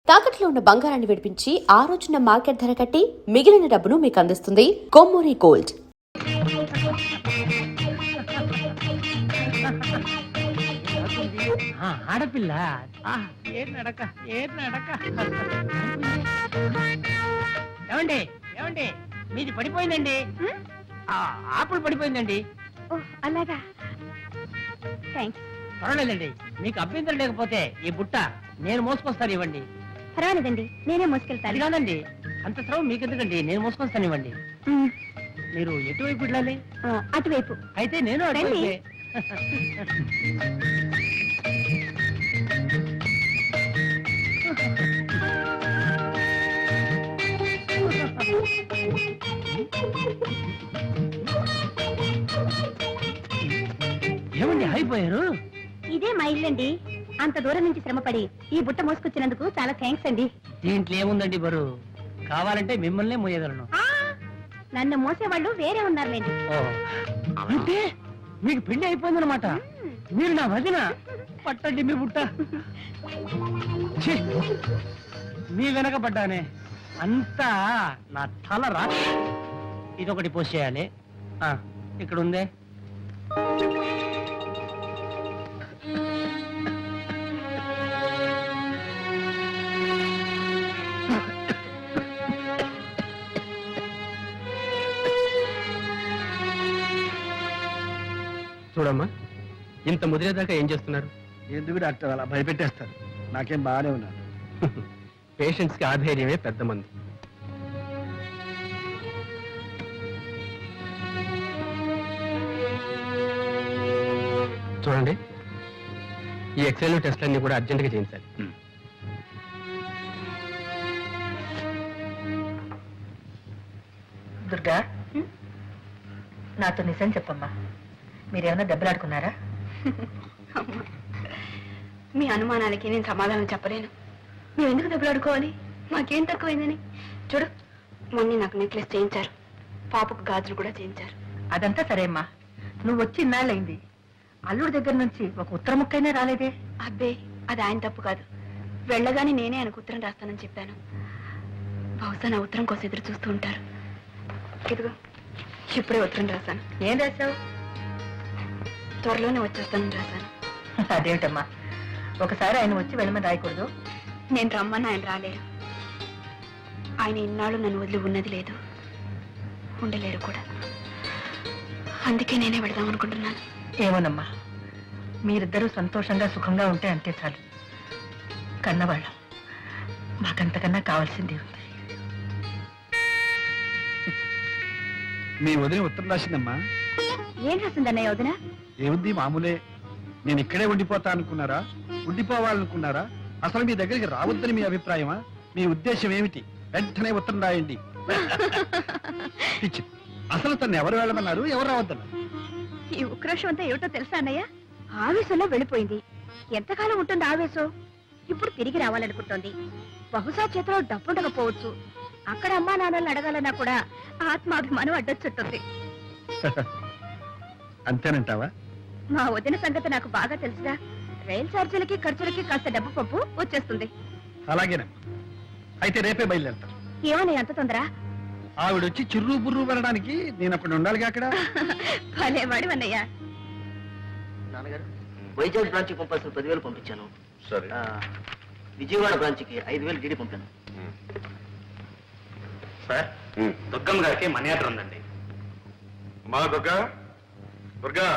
తాకట్లో ఉన్న బంగారాన్ని విడిపించి ఆ రోజున మార్కెట్ ధర కట్టి మిగిలిన డబ్బును మీకు అందిస్తుంది కొమ్మూరి గోల్డ్. ఆడపిల్ల ఏమండి ఏమండి మీది పడిపోయిందండి. ఆపులు పడిపోయిందండి. అలాగా, పర్వాలేదండి, మీకు అభ్యంతరం లేకపోతే ఈ బుట్ట నేను మోసుకొస్తాను, ఇవ్వండి. పర్వాలేదండి, నేనే మోసుకెళ్తాను. అది కాదండి, అంత శ్రమ మీకెందుకండి, నేను మోసుకొస్తాను, ఇవ్వండి. మీరు ఎటువైపు వెళ్ళాలి? అటువైపు. అయితే నేను అటువైపే. ఏమండి అయిపోయారు? ఇదే మా ఇల్లండి. అంత దూరం నుంచి శ్రమపడి ఈ బుట్ట మోసుకొచ్చినందుకు చాలా థ్యాంక్స్ అండి. దీంట్లో ఏముందండి బరువు, కావాలంటే మిమ్మల్నే మోయగలను. నన్ను మోసేవాళ్ళు వేరే ఉన్నారులేండి. అంటే మీకు పెళ్లి అయిపోయిందనమాట. మీరు నా వదిన. పట్టండి మీ బుట్ట. ఛీ, మీ వెనకబడ్డానే, అంతా నా తల రా. ఇదొకటి పోసేయాలి. ఇక్కడ ఉందే. చూడమ్మా, ఇంత ముదిరేదాకా ఏం చేస్తున్నారు? ఎందుకు డాక్టర్ అలా భయపెట్టేస్తారు? నాకేం బాగానే ఉన్నాను. పేషెంట్స్ కి ఆధైర్యమే పెద్ద మంది. చూడండి, ఈ ఎక్స్రేలు టెస్ట్లన్నీ కూడా అర్జెంటుగా చేయించాలి. దుర్గా, నాతో నిజం చెప్పమ్మా, మీరేమన్నా దెబ్బలాడుకున్నారా? మీ అనుమానాలకి నేను సమాధానం చెప్పలేను. మేము ఎందుకు దెబ్బలాడుకోవాలి? మాకేం తక్కువైందని. చూడు, మొన్న నాకు నెక్లెస్ చేయించారు, పాపకు గాజులు కూడా చేయించారు. అదంతా సరే అమ్మా, నువ్వు వచ్చి ఇన్నాళ్ళైంది, అల్లుడి దగ్గర నుంచి ఒక ఉత్తర ముక్కైనా రాలేదే? అబ్బే, అది ఆయన తప్పు కాదు. వెళ్ళగానే నేనే ఆయనకు ఉత్తరం రాస్తానని చెప్పాను. బహుశా నా ఉత్తరం కోసం ఎదురు చూస్తూ ఉంటారు. ఇదిగో, ఇప్పుడే ఉత్తరం రాశాను. ఏం రాశావు? త్వరలోనే వచ్చేస్తానని రాశాను. అదేమిటమ్మా, ఒకసారి ఆయన వచ్చి వెళ్ళమని రాయకూడదు? నేను రమ్మని ఆయన రాలేరు. ఆయన ఇన్నాళ్ళు నన్ను వదిలి ఉన్నది లేదు, ఉండలేరు కూడా. అందుకే నేనే వెళదాం అనుకుంటున్నాను. ఏమోనమ్మా, మీరిద్దరూ సంతోషంగా సుఖంగా ఉంటే అంతే చాలు. కన్నవాళ్ళం, మాకంతకన్నా కావాల్సింది ఉంది. మీ వదిన ఉత్తరం రాసిందమ్మా. ఏం రాసిందన్నయ్య వదిన? ఏముంది, మామూలే. నేను ఇక్కడే ఉండిపోతా అనుకున్నారా? ఉండిపోవాలనుకున్నారా? అసలు మీ దగ్గరికి రావద్దని మీ అభిప్రాయమా? మీ ఉద్దేశం ఏమిటి? వెంటనే ఉత్తరం రాయండి. అసలు తను ఎవరు వెళ్ళమన్నారు, ఎవరు రావద్దన్నారు? ఈ ఉక్రోషం అంతా ఏమిటో తెలుసా అన్నయ్య? ఆవేశంలో వెళ్ళిపోయింది. ఎంతకాలం ఉంటుంది ఆవేశం? ఇప్పుడు తిరిగి రావాలనుకుంటోంది. బహుశా చేతిలో డబ్బుండకపోవచ్చు. అక్కడ అమ్మా నాన్నల్ని అడగాలన్నా కూడా ఆత్మాభిమానం అడ్డొచ్చుంటుంది. అంతేనంటావా? మా వదిన సంగతి నాకు బాగా తెలుసుగా. రైలు ఛార్జీలకి ఖర్చులకి కాస్త డబ్బు పప్పు వచ్చేస్తుంది. అలాగేనమ్మా, అయితే రేపే బయలుదేరుతాను. ఏమన్నా అంత తొందర? ఆవిడొచ్చి చిర్రు బుర్రు పడడానికి నేను అప్పుడు ఉండాలిగా అక్కడ. భలేవాడు అన్నయ్య. నాన్నగారు, వైజాగ్ బ్రాంచ్ కి పంపాల్సిన 10,000 పంపించాను. సరే. విజయవాడ బ్రాంచ్ కి 5,000 డీడీ పంపాను. సార్, దుర్గమ్మ గారికి మనీ ఆర్డర్ ఉందండి. మా దుర్గా, దుర్గా,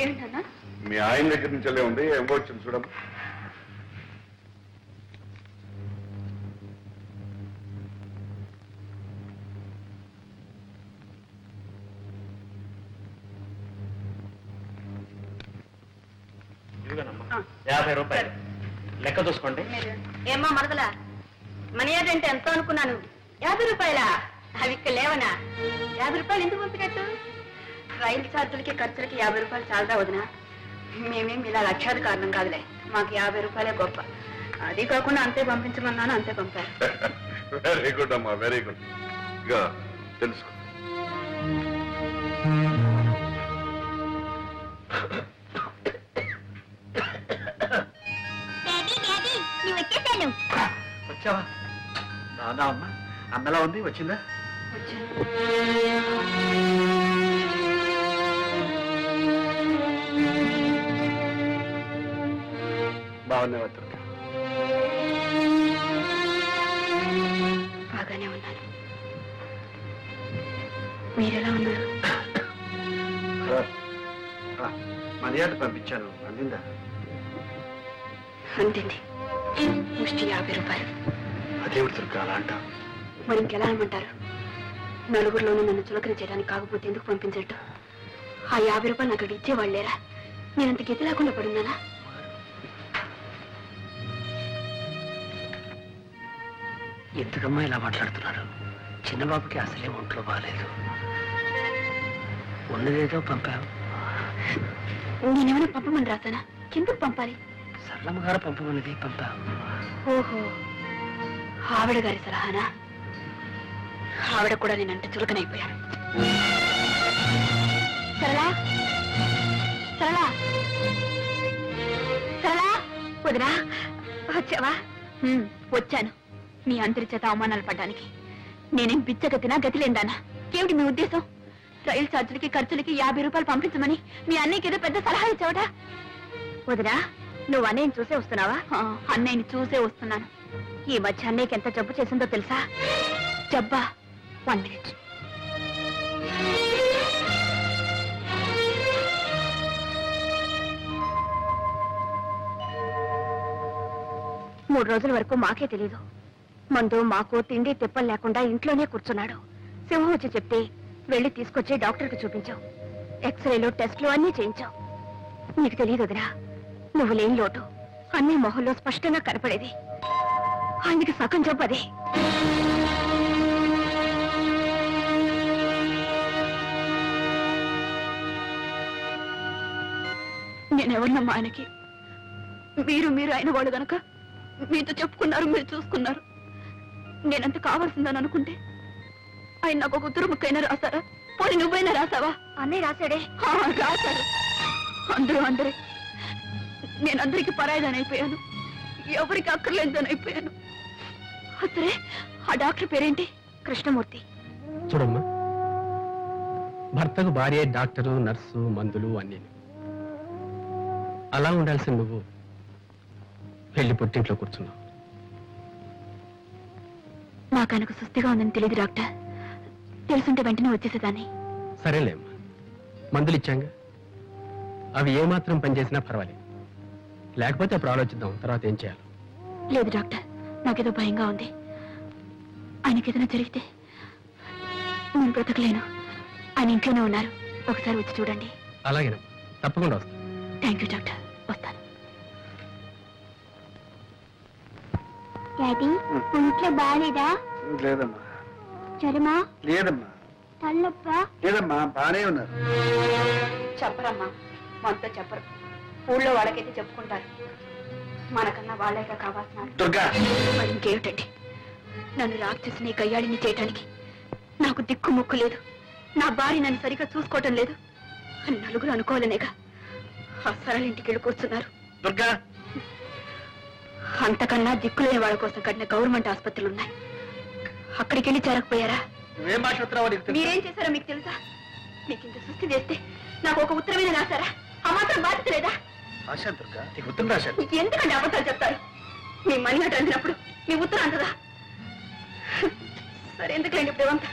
ఏంటన్నా? మీ ఆయన దగ్గర నుంచి వెళ్ళే ఉంది, ఏం వచ్చింది చూడమ్మా. ఇదిగోనమ్మా, 50 రూపాయలు లెక్క చూసుకోండి. ఏమ్మా మరదలా, మనీ ఆర్డర్ అంటే ఎంతో అనుకున్నాను. 50 రూపాయలా? అవి ఇక్కడ లేవనా? 50 రూపాయలు ఎందుకు పంపినట్టు? రైలు ఛార్జీలకి ఖర్చులకి 50 రూపాయలు చాలదా వదినా? మేమేం ఇలా లక్షాది కారణం కాదులే, మాకు 50 రూపాయలే గొప్ప. అది కాకుండా అంతే పంపించమన్నాను, అంతే పంపారు. వెరీ గుడ్ అమ్మా, వెరీ గుడ్. ఇక తెలుసుకో. వచ్చేసాను వచ్చావా? రాదా అమ్మా? అన్నలా ఉంది, వచ్చిందా? బాగున్నావా దుర్గా? బాగానే ఉన్నాను. మీరెలా ఉన్నారు? మర్యాద పంపించాను, అందిందా? అంతింది. ముష్టి 50 రూపాయలు. అదేవిడు దుర్గా అలా అంటావు? మరి ఇంకెలా అనమంటారు? నలుగురిలోనూ నన్ను చులకన చేయడానికి కాకపోతే ఎందుకు పంపించట్టు? ఆ 50 రూపాయలు నాకు అక్కడ ఇచ్చేవాళ్ళేరా? నేనంత గతి లేకుండా పడున్నానా? ఎందుకమ్మా ఇలా మాట్లాడుతున్నారు? చిన్నబాబుకి అసలే ఒంట్లో బాగాలేదు. ఉన్నదేదో పంపావు. నేనేమైనా పంపమని రాసానా? ఎందుకు పంపాలి? సరళమ్మ గారు పంపమన్నది పంపావు. ఓహో, ఆవిడ గారి సలహానా? ఆవిడ కూడా నేనంటే చులకనైపోయాను. సరళా, సరళా, సరళా, వదినా వచ్చావా? వచ్చాను. మీ అందరి చేత అవమానాలు పడ్డానికి. నేనేం బిచ్చగతినా గతి లేదానా? ఏమిటి మీ ఉద్దేశం? రైలు ఛార్జీలకి ఖర్చులకి 50 రూపాయలు పంపించమని మీ అన్నయ్యకి ఏదో పెద్ద సలహా ఇచ్చావట. వదినా, నువ్వు అన్నయ్యని చూసే వస్తున్నావా? అన్నయ్యని చూసే వస్తున్నాను. ఈ మధ్య అన్నయ్యకి ఎంత జబ్బు చేసిందో తెలుసా? జబ్బా? 1 minute. మూడు రోజుల వరకు మాకే తెలీదు. మందు మాకు తిండి తిప్పలు లేకుండా ఇంట్లోనే కూర్చున్నాడు. సింహం వచ్చి చెప్తే వెళ్ళి తీసుకొచ్చి డాక్టర్కి చూపించావు. ఎక్స్రేలు టెస్ట్లు అన్నీ చేయించావు. నీకు తెలియదు వదినా, నువ్వు లేని లోటు అన్ని మొహంలో స్పష్టంగా కనపడేది. ఆయనకి సగం జబ్బు అదే. నేనెవరినమ్మా ఆయనకి? మీరు అయిన వాళ్ళు గనక మీతో చెప్పుకున్నారు, మీరు చూసుకున్నారు. నేనంత కావాల్సిందని అనుకుంటే ఆయన నాకు ఒక ఉత్తరం ముక్కైనా రాశారా? పోనీ నువ్వైనా రాసావా? అన్నీ రాశాడే. రాశాడు. అందరే. నేనందరికి పరాయిదాని అయిపోయాను. ఎవరికి అక్కర్లేదని అయిపోయాను. అసలే ఆ డాక్టర్ పేరేంటి? కృష్ణమూర్తి. చూడమ్మా, భర్తకు భార్య, డాక్టరు, నర్సు, మందులు అన్నీ. అలా ఉండాల్సిన నువ్వు వెళ్ళి పుట్టింట్లో కూర్చున్నావు. నాకు ఆయనకు సుస్థిగా ఉందని తెలియదు డాక్టర్. తెలుసుంటే వెంటనే వచ్చేసేదాన్ని. సరేలేమ్మా, మందులు ఇచ్చాంగా, అవి ఏమాత్రం పనిచేసినా పర్వాలేదు. లేకపోతే అప్పుడు ఆలోచిద్దాం తర్వాత ఏం చేయాలి. లేదు డాక్టర్, నాకేదో భయంగా ఉంది. ఆయనకి ఏదైనా జరిగితే నేను బ్రతకలేను. ఆయన ఇంట్లోనే ఉన్నారు, ఒకసారి వచ్చి చూడండి. అలాగేనమ్మా, తప్పకుండా వస్తాను. థ్యాంక్ యూ డాక్టర్, వస్తాను. డాడీ, ఒంట్లో బాగాలేదా? లేదమ్మా. జ్వరమా? లేదమ్మా. తలనొప్పా? లేదమ్మా, బానే ఉన్నారు. చెప్పరమ్మా, మనతో చెప్పరు. ఊళ్ళో వాళ్ళకైతే చెప్పుకుంటారు. మనకన్నా వాళ్ళేగా కావాల్సిన. దుర్గా, మరి ఇంకేమిటండి? నన్ను రాక్షసిని గయ్యాడిని చేయటానికి నాకు దిక్కు ముక్కు లేదు. నా భార్య నన్ను సరిగ్గా చూసుకోవటం లేదు అని నలుగురు అనుకోవాలనేగా ఆ సరళ ఇంటికి వెళ్ళి కూర్చున్నారు. దుర్గా, అంతకన్నా దిక్కులేని వాళ్ళ కోసం కట్టిన గవర్నమెంట్ ఆసుపత్రులు ఉన్నాయి. అక్కడికి వెళ్ళి చేరకపోయారా? నువ్వేం మాట్లాడుతున్నావో నీకు తెలుసా? మీరేం చేశారో మీకు తెలుసా? మీకు ఇంత సృష్టి చేస్తే నాకు ఒక ఉత్తరమైన రాశారా? ఆ మాత్రం బాధ్యత లేదా? రాశాను దుర్గా, నీకు ఉత్తరం రాశాను. మీకు ఎందుకంటే అబద్ధాలు చెప్తారు? మీ మనీ అటు అందినప్పుడు మీ ఉత్తరం అంతదా? సరే, ఎందుకండి ఇప్పుడు ఇవంతా?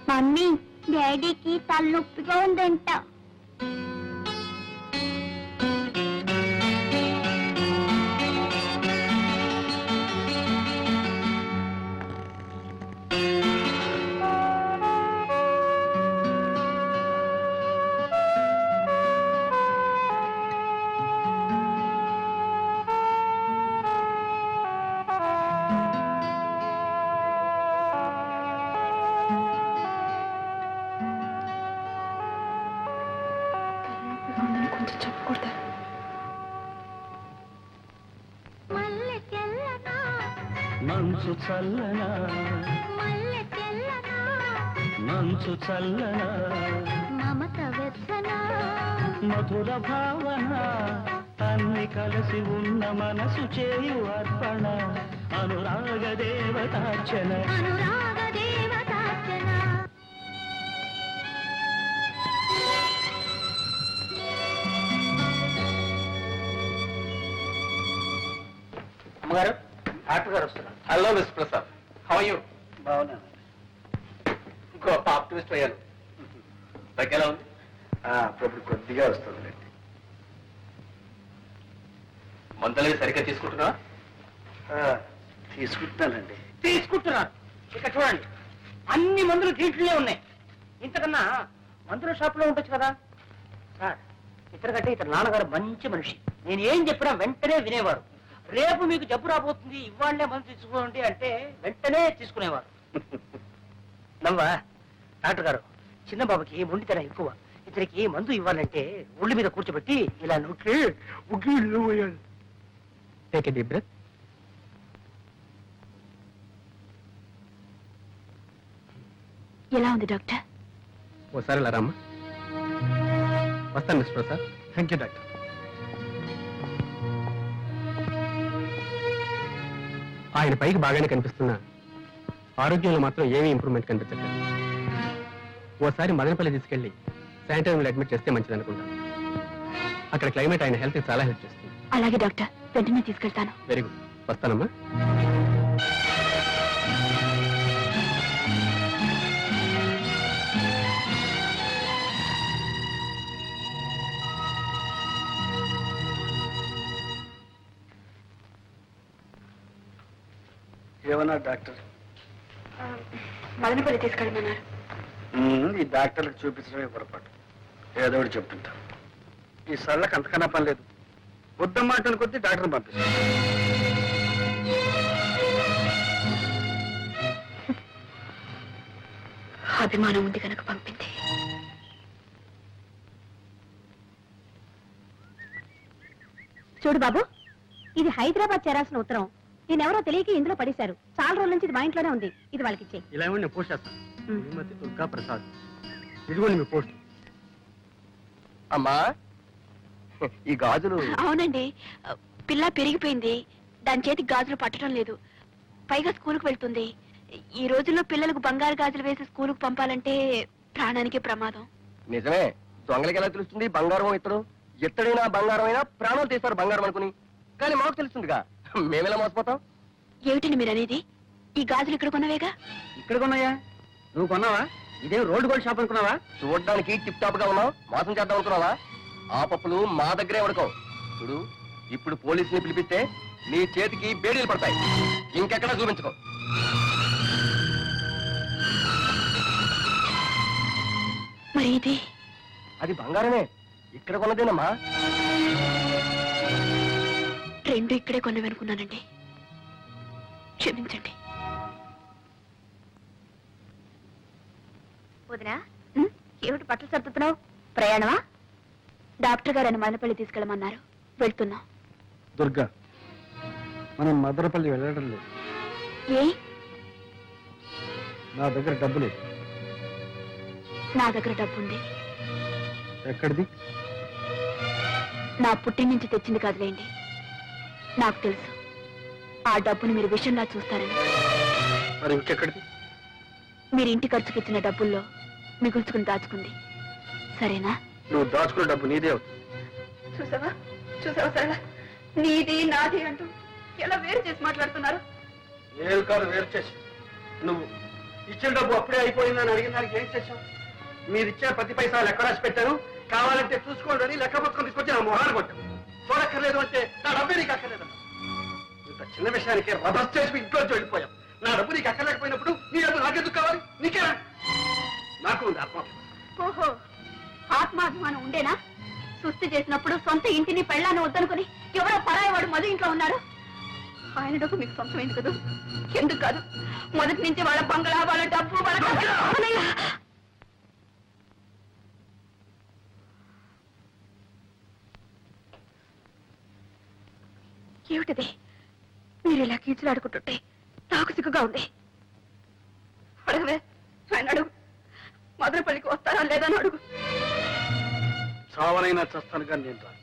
మమ్మీ, డాడీకి తలనొప్పిగా ఉందంట. కొంచెం చెప్పకూడదా? మల్లె తెల్లనా, మంచు చల్లనా, మల్లె తెల్లనా, మంచు చల్లన మమత వెచ్చన మధుర భావన అన్ని కలిసి ఉన్న మనసు చేయు అర్పణ అనురాగ దేవతార్చన అనురాగ దేవతార్చన. అమ్మగారు డాక్టర్ గారు వస్తున్నారు. Hello miss Prasad, how you? బాగున్నాను. ఇంకో ఆప్టిమిస్ట్ అయ్యాను. దగ్గర ఉంది. అప్పుడు కొద్దిగా వస్తుంది. మందులవి సరిగ్గా తీసుకుంటున్నా? తీసుకుంటానండి. తీసుకుంటున్నారు. ఇక్కడ చూడండి, అన్ని మందులు దీంట్లోనే ఉన్నాయి. ఇంతకన్నా మందుల షాప్ లో ఉండొచ్చు కదా సార్. ఇతరకంటే ఇతర నాన్నగారు మంచి మనిషి. నేను ఏం చెప్పినా వెంటనే వినేవారు. రేపు మీకు జబ్బు రాబోతుంది, ఇవాళ్లే మందు తీసుకోండి అంటే వెంటనే తీసుకునేవారు. నవ్వా డాక్టర్ గారు, చిన్న బాబుకి మొండితనం ఎక్కువ. ఇతనికి మందు ఇవ్వాలంటే ఒళ్ళు మీద కూర్చోబెట్టి ఇలా నొక్కి ఉగ్గిళ్ళు పోయాలి. Take a deep breath. ఎలా ఉంది డాక్టర్? ఓసారి ఇలా రామ్మా. వస్తాను miss Prasad. Thank you doctor. ఆయన పైకి బాగానే కనిపిస్తున్నా ఆరోగ్యంలో మాత్రం ఏమీ ఇంప్రూవ్మెంట్ కనిపించట్లేదు. ఓసారి మదనపల్లి తీసుకెళ్లి శానిటోరియంలో అడ్మిట్ చేస్తే మంచిది అనుకుంటాను. అక్కడ క్లైమేట్ ఆయన హెల్త్ చాలా హెల్ప్ చేస్తుంది. అలాగే డాక్టర్, వెంటనే తీసుకెళ్తాను. వెరీ గుడ్, వస్తానమ్మా. ఏమన్నా డాక్టర్? మదనపల్లి తీసుకెళ్ళమన్నారు. ఈ డాక్టర్లకు చూపించడమే పొరపాటు. ఏదో ఒకటి చెప్తుంటా. ఈ సళ్ళకి అంతకన్నా పని లేదు. వద్దమ్మాట కొద్దీ డాక్టర్ని పంపిస్తాను. అభిమానం ఉంది కనుక పంపింది. చూడు బాబు, ఇది హైదరాబాద్ చేరాల్సిన ఉత్తరం. నేనెవరో తెలియక ఇందులో పడేశారు. చాలా రోజుల నుంచి ఇది మా ఇంట్లోనే ఉంది. ఇది వాళ్ళకి ఇచ్చే. ఇలా ఇవ్వండి, నేను పోస్ట్ చేస్తాను. శ్రీమతి దుర్గా ప్రసాద్. ఇదిగోండి మీ పోస్ట్. అమ్మా, ఈ గాజులు అవునండి, పిల్ల పెరిగిపోయింది. దాని చేతికి గాజులు పట్టడం లేదు. పైగా స్కూల్కి వెళ్తుంది. ఈ రోజుల్లో పిల్లలకు బంగారు గాజులు వేసి స్కూల్కి పంపాలంటే ప్రాణానికి ప్రమాదం. నిజమే. దొంగలకి ఎలా తెలుస్తుంది బంగారం ఇత్తడు? ఎత్తడైనా బంగారం అయినా ప్రాణాలు తీస్తారు బంగారం అనుకుని. కానీ మాకు తెలుస్తుందిగా, మేమెలా మోసపోతాం? ఏమిటండి మీరు అనేది? ఈ గాజులు ఇక్కడ కొన్నవేగా? ఇక్కడ కొన్నాయా? నువ్వు కొన్నావా? ఇదేం రోడ్డు గోల్డ్ షాప్ అనుకున్నావా? చూడడానికి టిప్ టాప్ గా ఉన్నావు, మోసం చేద్దాం అనుకున్నావా? ఆ పప్పులు మా దగ్గరే ఉడకవు. చూడు, ఇప్పుడు పోలీసుని పిలిపిస్తే నీ చేతికి బేడీలు పడతాయి. ఇంకెక్కడా చూపించుకో. మరి ఇది? అది బంగారమే, ఇక్కడ కొన్నదేనమ్మా. రెండు ఇక్కడే కొన్నవనుకున్నానండి, క్షమించండి. వదినా, ఏమిటి బట్టలు సర్దుతున్నావు? ప్రయాణమా? డాక్టర్ గారు అని మదనపల్లి తీసుకెళ్ళమన్నారు, వెళ్తున్నాం. దుర్గా, మనం మదనపల్లి వెళ్ళడం లేదు. ఏ? నా దగ్గర డబ్బు లేదు. నా దగ్గర డబ్బుంది. ఎక్కడిది? నా పుట్టిన నుంచి తెచ్చింది కాదులేండి. నాకు తెలుసు ఆ డబ్బుని మీరు విషయంలా చూస్తారని. మరి ఇంకెక్కడిది? మీరు ఇంటి ఖర్చుకి ఇచ్చిన డబ్బుల్లో మిగుల్చుకుని దాచుకుంది. సరేనా? నువ్వు దాచుకున్న డబ్బు నీదే అవుతుంది. చూసావా చూసావా సరళ, నీది నాది అంటూ ఎలా వేరు చేసి మాట్లాడుతున్నారు. నేను కాదు వేరు చేసి. నువ్వు ఇచ్చిన డబ్బు అప్పుడే అయిపోయిందని అడిగిన దానికి ఏం చేశావు? మీరు ఇచ్చే ప్రతి పైసా లెక్క రాసి పెట్టాను. కావాలంటే చూసుకోండి అని లెక్క పుస్తకం తీసుకొచ్చి నా మొహాన్ని కొట్టాను. చూడక్కర్లేదు అంటే నా డబ్బే నీకు అక్కర్లేదన్నా. ఇంత చిన్న విషయానికి రభస్ చేసి ఇంట్లో వెళ్ళిపోయాం. నా డబ్బు నీకు అక్కర్లేకపోయినప్పుడు నీ డబ్బు నాకెందుకు కావాలి? నీకేనా? నాకు ఉంది ఆత్మాభిమానం. ఓహో, ఆత్మాభిమానం ఉండేనా? సుస్థి చేసినప్పుడు సొంత ఇంటిని పెళ్ళాన్ని వద్దనుకుని ఎవరో పరాయవాడు మధు ఇంట్లో ఉన్నారు. ఆయన డబ్బు మీకు సొంతమైంది కదా? ఎందుకు కాదు? మొదటి నుంచి వాళ్ళ బంగళా, వాళ్ళ డబ్బు, వాళ్ళ ఏమిటది? మీరు ఇలా కీచులాడుకుంటుంటే నాకు సిగ్గుగా ఉంది. అడగవే, ఆయన అడుగు. మదనపల్లికి వస్తారా లేదా అని అడుగు. చావనైనా చస్తాను కానీ నేను రాను.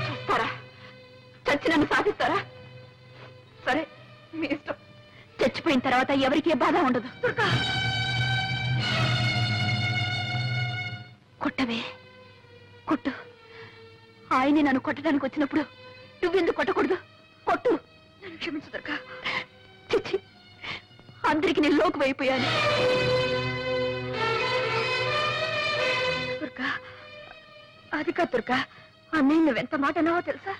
చేస్తారా? చచ్చి నన్ను సాధిస్తారా? సరే, మీ ఇష్టం. చచ్చిపోయిన తర్వాత ఎవరికి ఏ బాధ ఉండదు. దుర్గా, కొట్టవే, కొట్టు. ఆయనే నన్ను కొట్టడానికి వచ్చినప్పుడు నువ్వెందుకు కొట్టకూడదు? కొట్టు. నన్ను క్షమించు దుర్గా. చిచ్చి, అందరికి నేను లోకు అయిపోయాను. దుర్గా, అది కాదు దుర్గా. అన్నయ్య నువ్వెంత మాట అన్నావో తెలుసా?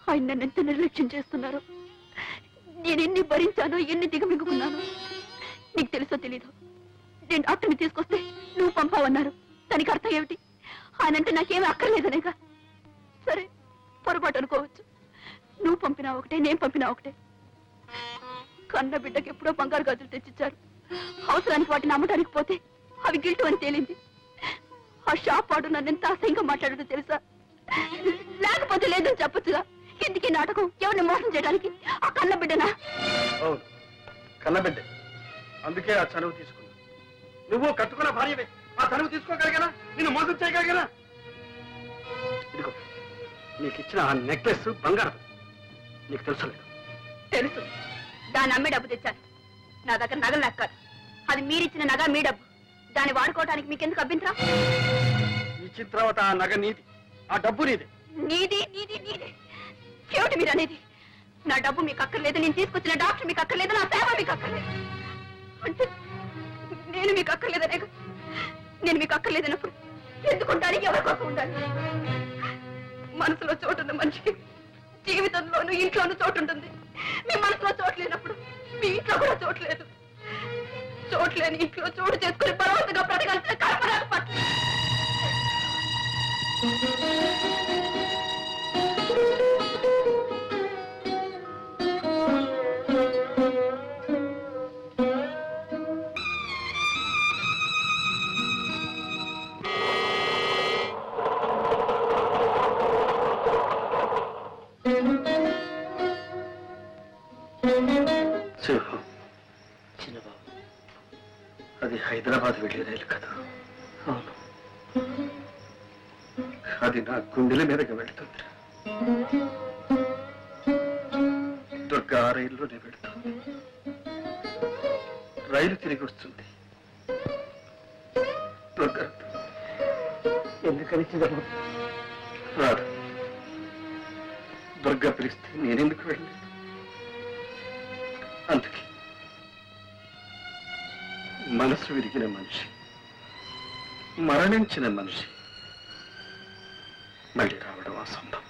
ఆయన నన్ను ఎంత నిర్లక్ష్యం చేస్తున్నారు. నేను ఎన్ని భరించానో, ఎన్ని దిగమింగుకున్నాను. నీకు తెలుసో తెలీదు, నేను డాక్టర్ని తీసుకొస్తే నువ్వు పంపావన్నారు. దానికి అర్థం ఏమిటి? ఆయనంటే నాకేమీ అక్కర్లేదనేగా. సరే, పొరపాటు అనుకోవచ్చు. నువ్వు పంపినా ఒకటే, నేను పంపినా ఒకటే. కన్న బిడ్డకి ఎప్పుడో బంగారు గాజులు తెచ్చిచ్చారు. అవసరానికి వాటిని అమ్మడానికి పోతే అవి గిల్టు అని తేలింది. ఆ షాప్ వాడు నన్ను ఎంత అసహ్యంగా మాట్లాడదో తెలుసా? లేకపోతే లేదని చెప్పొచ్చుగా. ఎందుకీ నాటకం? ఎవరిని మోసం చేయడానికి? ఆ కన్న బిడ్డనా? అవును, కన్నబిడ్డే. అందుకే ఆ చనువు తీసుకున్నా. నువ్వు కట్టుకున్న భార్యవే. ఆ చనువు తీసుకోగలిగానా? నిన్ను మోసం చేయగలిగానా? ఇదిగో, నీకు ఇచ్చిన ఆ నెక్లెస్ బంగారం. నీకు తెలుసలేదు? తెలుసు. దాన్ని అమ్మే డబ్బు తెచ్చాను. నా దగ్గర నగలు లెక్క. అది మీరిచ్చిన నగ, మీ డబ్బు. దాన్ని వాడుకోవడానికి మీకెందుకు అభ్యంతరం? ఇచ్చిన తర్వాత ఆ నగ నీది, ఆ డబ్బు నీది. నీది నీది నీది ఏమిటి మీరు అనేది? నా డబ్బు మీకు అక్కర్లేదు, నేను తీసుకొచ్చిన డాక్టర్ మీకు అక్కర్లేదు, నా సేవ మీకు అక్కర్లేదు. అంటే నేను మీకు అక్కర్లేదనే? నేను మీకు అక్కర్లేదన్నప్పుడు ఎందుకుంటాను? ఎవరి కోసం ఉండాలి? మనసులో చోటున్న మనిషికి జీవితంలోనూ ఇంట్లోనూ చోటు ఉంటుంది. మీ మనసులో చోటు లేనప్పుడు మీ ఇంట్లో కూడా చోటు లేదు. చోట్లేని ఇంట్లో చోటు చేసుకుని బలవంతంగా బ్రతకాల్సిన కల్పనకు పట్ల చిన్నబాబు, అది హైదరాబాద్ వెళ్ళే రైలు కదా? అవును, అది నా గుండెల మీదకి వెళుతుంది. దుర్గా ఆ రైల్లోనే వెళుతుంది. రైలు తిరిగి వస్తుంది. దుర్గా ఎందుకని చిన్నబాబు రాదు. దుర్గా పిలిస్తే నేనెందుకు వెళ్ళలేదు? అందుకే మనసు విరిగిన మనిషి, మరణించిన మనిషి మళ్ళీ రావడం అసంభవం.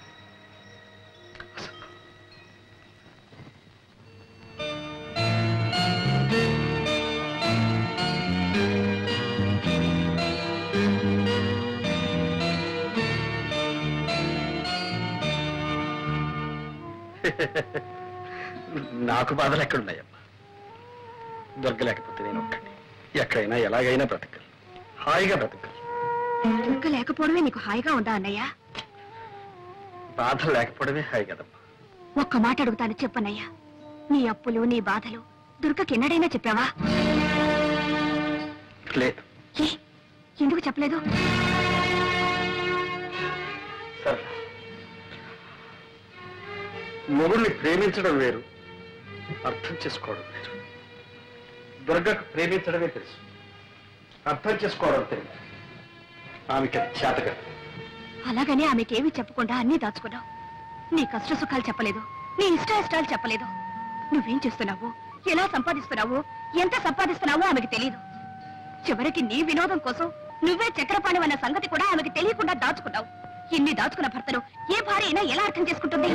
నాకు బాధలు ఎక్కడున్నాయమ్మా? దొరకలేకపోతే నేను ఒక్కడిని ఎక్కడైనా ఎలాగైనా బ్రతకాలి, హాయిగా బ్రతకాలి. దుర్గ లేకపోవడమే నీకు హాయిగా ఉందా అన్నయ్య? బాధలు లేకపోవడమే హాయి కదమ్మా. ఒక్క మాట అడుగుతాను, చెప్పన్నయ్యా. నీ అప్పులు, నీ బాధలు దుర్గకి ఎన్నడైనా చెప్పావా? లేదు. ఏ, ఎందుకు చెప్పలేదు? సరే, మొగుడిని ప్రేమించడం వేరు, అర్థం చేసుకోవడం వేరు. దుర్గకు ప్రేమించడమే తెలుసు, అర్థం చేసుకోవడం తెలియదు. ఆమెకి చేతగా. అలాగని ఆమెకేమీ చెప్పకుండా అన్నీ దాచుకున్నావు. నీ కష్ట సుఖాలు చెప్పలేదు, నీ ఇష్టాలు చెప్పలేదు. నువ్వేం చేస్తున్నావు, ఎలా సంపాదిస్తున్నావు, ఎంత సంపాదిస్తున్నావో ఆమెకి తెలియదు. చివరికి నీ వినోదం కోసం నువ్వే చక్రపాణి అన్న సంగతి కూడా ఆమెకి తెలియకుండా దాచుకున్నావు. ఇన్ని దాచుకున్న భర్తను ఏ భార్య అయినా ఎలా అర్థం చేసుకుంటుంది?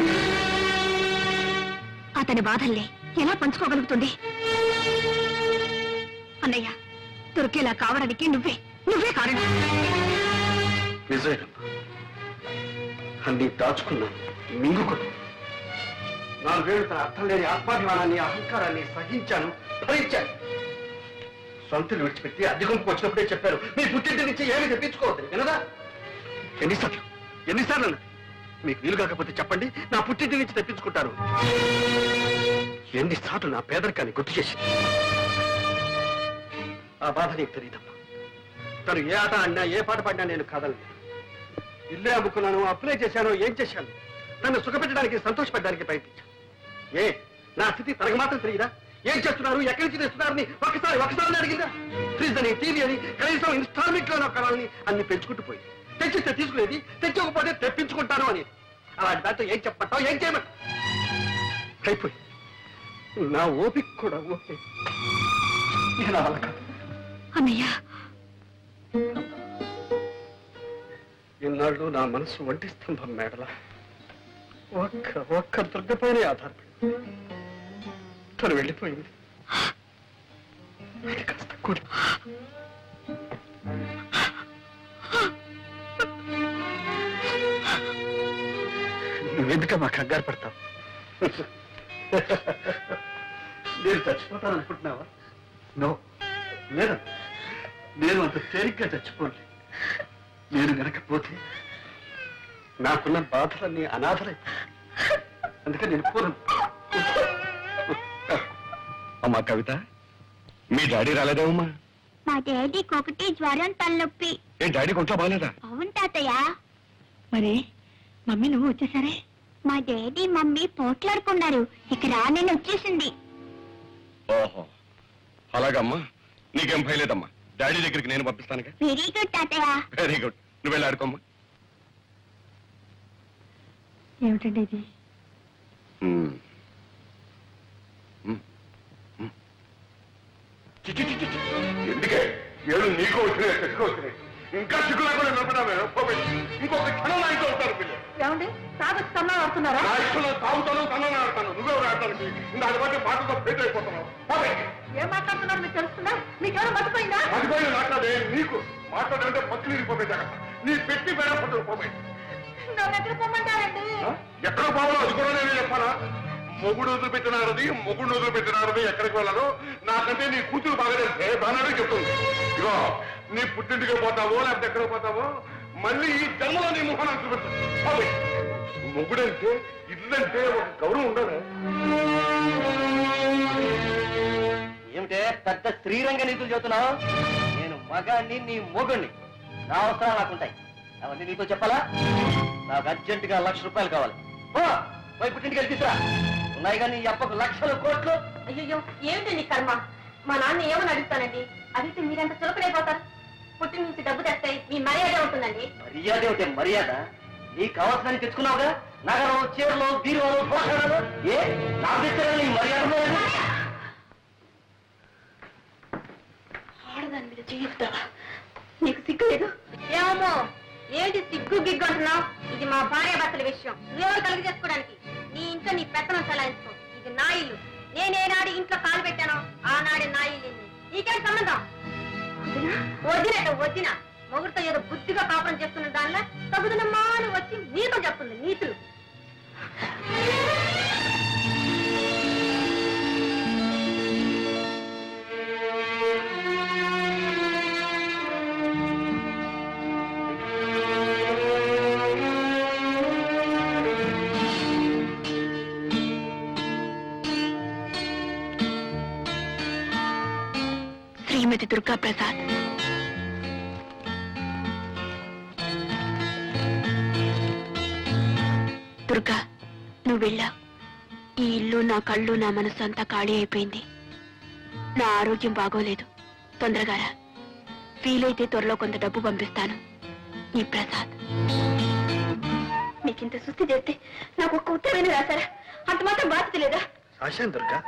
అతని బాధల్ని ఎలా పంచుకోగలుగుతుంది? అన్నయ్య, దొరికేలా కావడానికి నువ్వే కారణం. నిజమేనమ్మా, అన్ని దాచుకున్నాను, మింగుకున్నాను. 4 ఏళ్ళు తన అర్థం లేని ఆత్మాభిమానాన్ని, అహంకారాన్ని సహించాను, భరించాను. సొంతలు విడిచిపెట్టి అద్దెకుంపుకు వచ్చినప్పుడే చెప్పారు, మీ పుట్టింటి నుంచి ఏమీ తెప్పించుకోవద్దు. వినదా? ఎన్నిసార్లు అన్నది? మీకు వీలు కాకపోతే చెప్పండి, నా పుట్టింటి నుంచి తెప్పించుకుంటారు. ఎన్నిసార్లు నా పేదరికాన్ని గుర్తు చేసింది. ఆ బాధ నీకు తెలియదమ్మా. తను ఏ ఆట ఆడినా ఏ పాట పాడినా నేను కాదనలేదు. ఇల్లే అమ్ముకున్నాను, అప్లై చేశాను, ఏం చేశాను? తను సుఖపెట్టడానికి, సంతోషపెట్టడానికి ప్రయత్నించాను. నా స్థితి తనకు మాత్రం తెలియదా? ఏం చేస్తున్నారు, ఎక్కడి నుంచి తెస్తున్నారని ఒకసారి అడిగిందా? ఫ్రిడ్జ్ అని, టీవీ అని, కనీసం ఇన్స్టాల్మెంట్ లో కొనాలని అన్ని పెంచుకుంటూ పోయింది. తెచ్చిస్తే తీసుకునేది, తెచ్చకపోతే తెప్పించుకుంటాను అని. అలాంటి దాంతో ఏం చెప్పమంటావు, ఏం చేయమంటావు? అయిపోయి నా ఓపిక కూడా ఓకే. నేను అలా కాదు. అన్నయ్య, ఇన్నాళ్ళు నా మనసు ఒంటి స్తంభం మేడలా ఒక్క దుర్గపైనే ఆధారపడి తను వెళ్ళిపోయింది. అది కాస్త కూలి. నువ్వెందుకమ్మా కంగారు పడతావు? నేను చచ్చిపోతాననుకుంటున్నావా? నో, లేదా, నేను అంత తేలిగ్గా చచ్చిపోలే. నేను గనకపోతే నాకున్న బాధలన్నీ అనాథలైపోయి. అందుకని నేను పోను. అమ్మా కవిత, మీ డాడీ రాలేదేమమ్మా? మా డాడీకి ఒకటి జ్వరం, తలనొప్పి. ఏ డాడీ కొంట్లో బాగాలేదా? అవును తాతయ్య. మరి మమ్మీ నువ్వు వచ్చేసరే? మా డాడీ మమ్మీ పోట్లాడుకున్నారు, ఇక రానని వచ్చేసింది. ఓహో, అలాగమ్మా. నీకేం భయలేదమ్మా, డాడీ దగ్గరికి నేను పంపిస్తానుగా. వెరీ గుడ్ తాతయ్య. Very good. నువ్వు వెళ్ళి ఆడుకోమ్మా. ఏమిటండి ఇది? ఎందుకే ఏడు నీకు వచ్చినాయి, చెట్టుకు వచ్చినాయి. ఇంకా చిక్కు లేకుండా నిలబడామే. ఇంకొక క్షణం నా ఇంట్లో ఉంటారు పిల్లలు. ఏమండి, తాగొచ్చి తన్నా ఆడుతున్నారా? నా ఇష్టంలో తాగుతాను, తనని ఆడతాను. నువ్వెవరు ఆడతానికి? దాని బట్టి మాటతో ఫెయిల్ అయిపోతున్నావు. ఏం మాట్లాడుతున్నారు మీకు తెలుస్తుందా? మీకేమైనా మర్చిపోయిందా? మర్చిపోయి మాట్లాడే నీకు మాట్లాడంటే పక్కన ఇరిగిపోయి జాగ్రత్త. నీ పెట్టి పేడ పట్టుకు పోయి నన్ను ఎక్కడ పొమ్మంటారండి? ఎక్కడ పోవాలో అది కూడా నేను చెప్పాలా? మొగుడు వదిలిపెట్టినారది, మొగుడు వదిలిపెట్టినారది ఎక్కడికి వెళ్ళాలో నాకంటే నీ కూతురు బాగా తెలిసే బాగానే చెప్తుంది. ఇగో, నీ పుట్టింటికి పోతావో లేకపోతే ఎక్కడ పోతావో మళ్ళీ ఈ జన్మలో నీ ముఖాన్ని చూపెట్టావు. మొగుడంటే, ఇల్లంటే ఒక గౌరవం ఉండాలి. ఏమిటే పెద్ద శ్రీరంగ నీతులు చెబుతున్నావు? నేను మగాన్ని, నీ మొగుణ్ణి. నా అవసరాలు నాకుంటాయి. అవన్నీ నీతో చెప్పాలా? నాకు అర్జెంటుగా ₹1,00,000 కావాలి. పోయి పుట్టింటికి వెళ్ళి తీసురా. ఉన్నాయి కానీ ఈ అప్పకు లక్షల కోట్లు. అయ్యో, ఏమిటి నీ కర్మ? మా నాన్న ఏమని అడుగుతానండి? అడిగితే మీరంత చులకలైపోతారు. పుట్టి నుంచి డబ్బు తెస్తే మీ మర్యాద ఉంటుందండి. మర్యాద ఏమిటే మర్యాద? నీకు కావాల్సిన తెచ్చుకున్నావుగా, నగరం, చీరలు, బీరువాలు, పోషణలు. ఏ నాకు తెచ్చారా నీ మర్యాదలో? ఆడదాని మీద చెయ్యిస్తావా? నీకు సిగ్గు లేదు? ఏమో, ఏంటి సిగ్గు గిగ్గు అంటున్నావు? ఇది మా భార్య భర్తల విషయం. నువ్వెవరు కలుగు చేసుకోవడానికి? నీ ఇంట్లో నీ పెత్తనం చలాయించుకో. ఇది నా ఇల్లు. నేనేనాడు ఇంట్లో కాలు పెట్టానో ఆనాడే నా ఇల్లు. నీకేం సంబంధం? వదిన మొగుడితో ఏదో బుద్ధిగా కాపురం చేస్తున్న దానిలో తగుదనమ్మా అని వచ్చి నీతో చెప్తుంది నీతులు. శ్రీమతి దుర్గా ప్రసాద్. దుర్గా, నువ్వు వెళ్ళా. ఈ ఇల్లు, నా కళ్ళు, నా మనసు అంతా ఖాళీ అయిపోయింది. నా ఆరోగ్యం బాగోలేదు. తొందరగా రా. వీలైతే త్వరలో కొంత డబ్బు పంపిస్తాను. ఈ ప్రసాద్. మీకింత సుస్థి చేస్తే నాకు ఒక్క ఉత్తరమైన రాశారా? అంత మాత్రం బాధ్యత లేదా? రాశాను దుర్గా,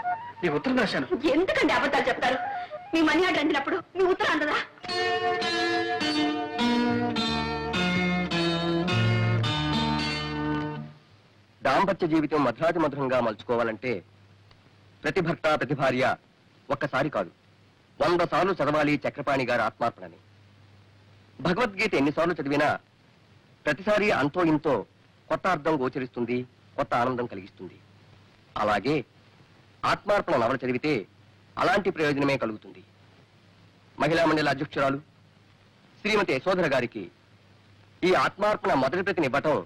నీ ఉత్తరం రాశాను. ఎందుకండి అబద్ధాలు చెప్తారు? మీ మనీ ఆర్డర్ అందినప్పుడు మీ ఉత్తరం అందదా? దాంపత్య జీవితం మధురాతి మధురంగా మలుచుకోవాలంటే ప్రతి భర్త, ప్రతి భార్య ఒక్కసారి కాదు 100 సార్లు చదవాలి చక్రపాణి గారి ఆత్మార్పణని. భగవద్గీత ఎన్నిసార్లు చదివినా ప్రతిసారి అంతో ఇంతో కొత్త అర్థం గోచరిస్తుంది, కొత్త ఆనందం కలిగిస్తుంది. అలాగే ఆత్మార్పణ నవల చదివితే అలాంటి ప్రయోజనమే కలుగుతుంది. మహిళా మండలి అధ్యక్షురాలు శ్రీమతి యశోధర గారికి ఈ ఆత్మార్పణ మొదటి ప్రతిని ఇవ్వటం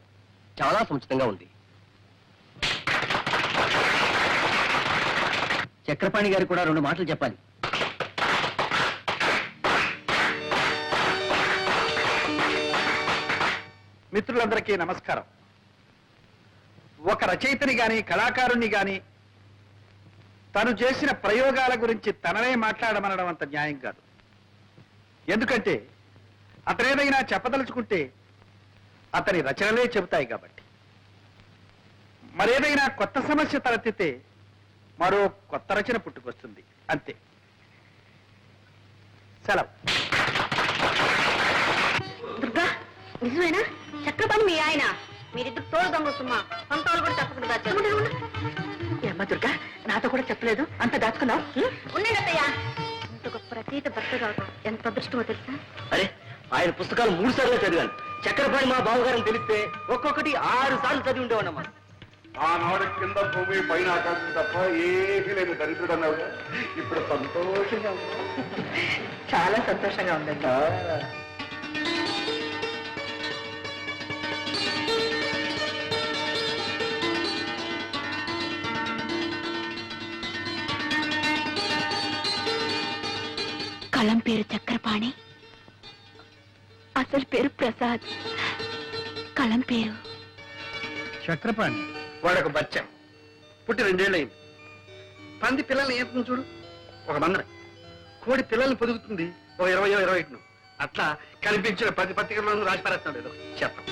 చాలా సముచితంగా ఉంది. చక్రపాణి గారికి కూడా 2 మాటలు చెప్పాలి. మిత్రులందరికీ నమస్కారం. ఒక రచయితని గాని కళాకారుణ్ణి గాని తను చేసిన ప్రయోగాల గురించి తననే మాట్లాడమనడం అంత న్యాయం కాదు. ఎందుకంటే అతనేదైనా చెప్పదలుచుకుంటే అతని రచనలే చెబుతాయి కాబట్టి. మరేదైనా కొత్త సమస్య తలెత్తితే మరో కొత్త రచన పుట్టుకొస్తుంది, అంతే. సెలవు. దుర్గా, నిజమేనా? చక్రపాణి మీ ఆయన మీరిద్దరు తోడు దొంగ సుమ్మా, సొంతాలు కూడా చెప్పకుండా దాచారు. ఏమ్మా దుర్గా, నాతో కూడా చెప్పలేదు, అంత దాచుకున్నావు. ఉండండి అత్తయ్య. ఇంత గొప్ప రచయిత భర్త కావడం ఎంత అదృష్టమో తెలుసా? అరే, ఆయన పుస్తకాలు 3 సార్లు చదివాను. చక్రపాణి మా బావగారని తెలిస్తే ఒక్కొక్కటి 6 సార్లు చదివి ఉండేవాడమ్మా. ఆనాడు కింద భూమి పైన ఆకాశం తప్ప ఏమీ లేని దరిద్రుడు అన్నావుగా, ఇప్పుడు సంతోషంగా ఉన్నా. చాలా సంతోషంగా ఉందండి. కలం పేరు చక్రపాణి, అసలు పేరు ప్రసాద్. కలం పేరు చక్రపాణి వాడొక బచ్చా, పుట్టి 2 ఏళ్ళయింది. పంది పిల్లల్ని ఏంటుంది చూడు, ఒక మందర. కోడి పిల్లల్ని పొదుగుతుంది ఒక 20-21. అట్లా కనిపించిన 10 పత్రికలను రాసి పారేస్తున్నాడు ఏదో చెప్పం.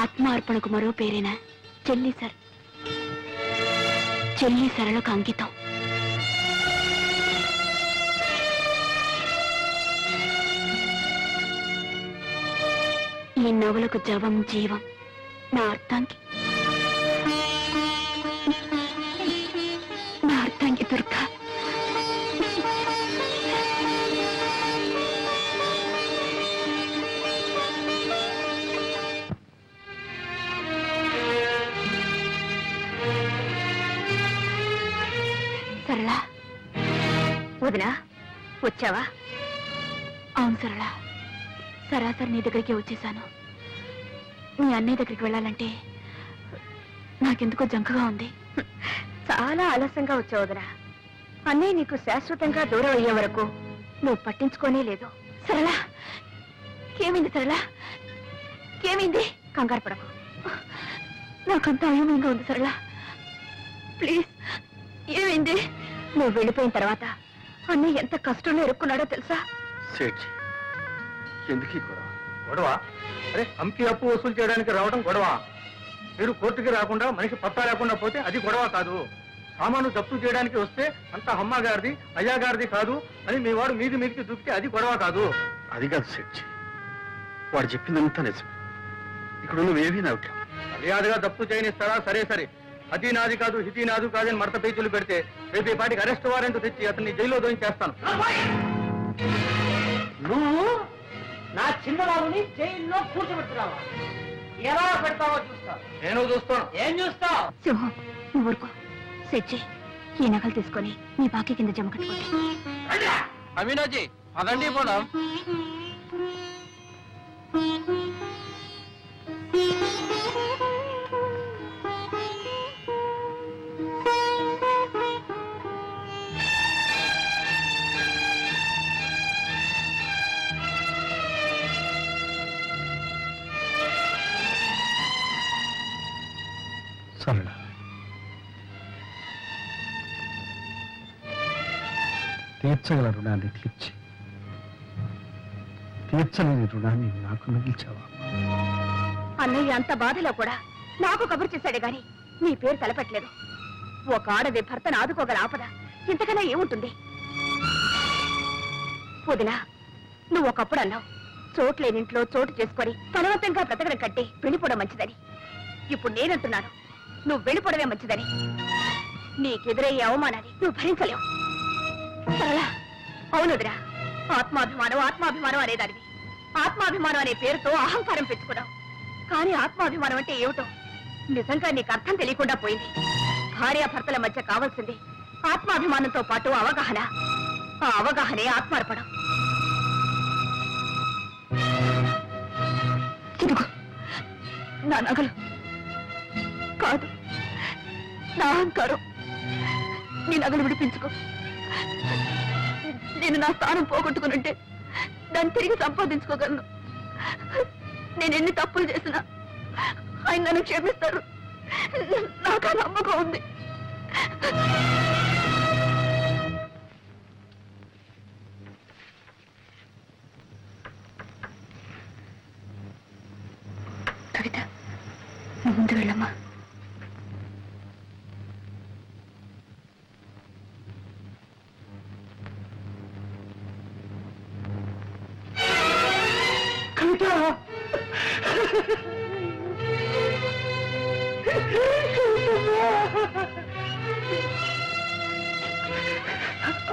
ఆత్మార్పణకు మరో పేరేనా చెల్లి సర్. చెల్లి సరళకు అంకితం. ఈ నవలకు జవం జీవం నా అర్థానికి దుర్గా. సరళ, వదినా, వచ్చావా? అవును సరళ, సరాసరి నీ దగ్గరికి వచ్చేసాను. మీ అన్నయ్య దగ్గరికి వెళ్ళాలంటే నాకెందుకో జంకగా ఉంది. చాలా ఆలస్యంగా వచ్చావు వదినా. అన్నయ్య నీకు శాశ్వతంగా దూరం అయ్యే వరకు నువ్వు పట్టించుకోనే లేదు. సరళ, ఏమైంది సరళ? ఏమైంది? కంగారు పడకు. నాకంతా అయోమయంగా ఉంది సరళ. ప్లీజ్, ఏమైంది? నువ్వు వెళ్ళిపోయిన తర్వాత అన్నయ్య ఎంత కష్టంలో ఇరుక్కున్నాడో తెలుసా? సేఠ్, ఎందుకు ఈ గొడవ? గొడవ? అరే, అమ్కి అప్పు వసూలు చేయడానికి రావడం గొడవ. మీరు కోర్టుకి రాకుండా మనిషి పత్తా లేకుండా పోతే అది గొడవ కాదు. సామాను జప్తు చేయడానికి వస్తే అంతా అమ్మ గారిది అయ్యా గారిది కాదు అని మీ వాడు మీదికి దూకితే అది గొడవ కాదు. అది కాదు సేఠ్, వాడు చెప్పిందంతా నిజం. ఇక్కడ నువ్వేమీ నవ్వుతావు. మర్యాదగా జప్తు చేయనిస్తారా? సరే సరే, అది నాది కాదు ఇది నాది కాదని మడత పేచీలు పెడితే రేపు ఈ పాటికి అరెస్ట్ వారెంట్ తెచ్చి అతన్ని జైల్లో దోయించేస్తాను. నువ్వు నా చిన్నబాబుని జైల్లో కూర్చోబెట్టున్నావా? ఎలా పెడతావో చూస్తావు. నేను చూస్తాను. ఏం చూస్తావు? సింహం, నువ్వు ఊరుకో. సెచ్చి, ఈ నగలు తీసుకొని నీ బాకీ కింద జమ కట్టుకోండి. అమీనాజీ, అదండి పోదాం. సరళ, తీర్చగల రుణాన్ని తీర్చి తీర్చలేని రుణాన్ని నాకు మిగిల్చావా? అన్నయ్య అంత బాధలో కూడా నాకు కబురు చేశాడే గాని నీ పేరు తలపెట్టలేదు. ఒక ఆడది భర్తను ఆదుకోగల ఆపద ఇంతకన్నా ఏముంటుంది? వదినా, నువ్వు ఒకప్పుడు అన్నావు చోట్లేనింట్లో చోటు చేసుకొని బలవంతంగా బ్రతకడం కట్టి వెళ్ళిపోవడం మంచిదని. ఇప్పుడు నేనంటున్నాను నువ్వు వెళ్ళిపోవడమే మంచిదని. నీకెదురయ్యే అవమానాన్ని నువ్వు భరించలేవు. సరళ, అవును వదినా, ఆత్మాభిమానం అనేదానివి. ఆత్మాభిమానం అనే పేరుతో అహంకారం పెంచుకున్నావు. కానీ ఆత్మాభిమానం అంటే ఏమిటో నిజంగా నీకు అర్థం తెలియకుండా పోయింది. భార్యాభర్తల మధ్య కావాల్సింది ఆత్మాభిమానంతో పాటు అవగాహన. ఆ అవగాహనే ఆత్మార్పణం. ఇదిగో నా నగలు. కాదు, నా అహంకారం. నీ నగలు విడిపించుకో. నేను నా స్థానం పోగొట్టుకునుంటే దాన్ని తిరిగి సంపాదించుకోగలను. నేను ఎన్ని తప్పులు చేసినా ఆయన నన్ను క్షమిస్తారు. నాకు ఆ నమ్మకం ఉంది. కవిత, నువ్వు ముందు వెళ్ళమ్మా. కవిత,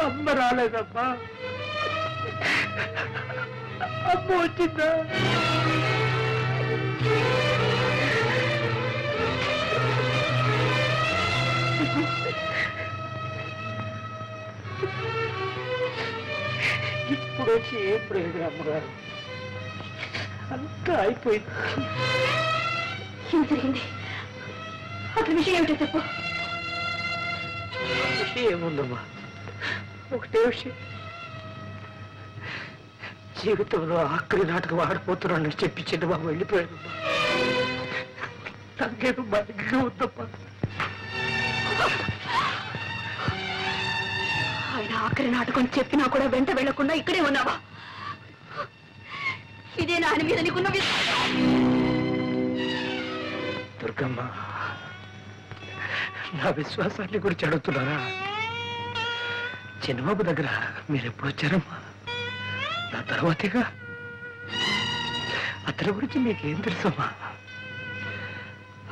అమ్మ రాలేదమ్మా. అమ్మ వచ్చిందా? ఇప్పుడు వచ్చి ఏం ప్రయోజనం అమ్మగారు? అంతా అయిపోయింది. ఏం జరిగింది? అసలు విషయం ఏమిటో చెప్పు. విషయం ఏముందమ్మా, ఒకటే విషయం. జీవితంలో ఆఖరి నాటకం ఆడిపోతున్నానని చెప్పి చిన్నబాబు వెళ్ళిపోయాడమ్మా. నాకేదో బతిగా ఉందమ్మా. ఆయన ఆఖరి నాటకం చెప్పినా కూడా వెంట వెళ్లకుండా ఇక్కడే ఉన్నావా? ఇదే ఆయన మీద నీకున్న విశ్వాసం. దుర్గమ్మ, నా విశ్వాసాన్ని గురించి అడుగుతున్నారా? చిన్నబాబు దగ్గర మీరు ఎప్పుడు వచ్చారమ్మా? నా తర్వాతేగా. అతని గురించి మీకేం తెలుసమ్మా?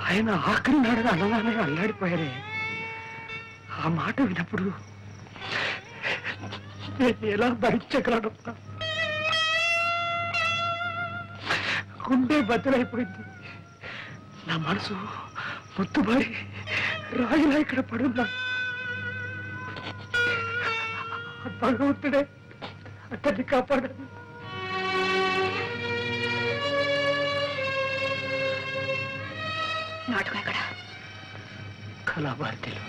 ఆయన ఆఖరి నాడని అన్నదాన్ని అల్లాడిపోయారే. ఆ మాట విన్నప్పుడు నేను ఎలా భరించగలనమ్మా? గుండె బద్దలైపోయింది. నా మనసు మొత్తుబారి రాయిలా ఇక్కడ పడున్నా. భగవంతుడే అతన్ని కాపాడాలి. నాటకం ఎక్కడ? కళాభారతిలో.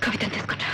కవితను తీసుకుంటా.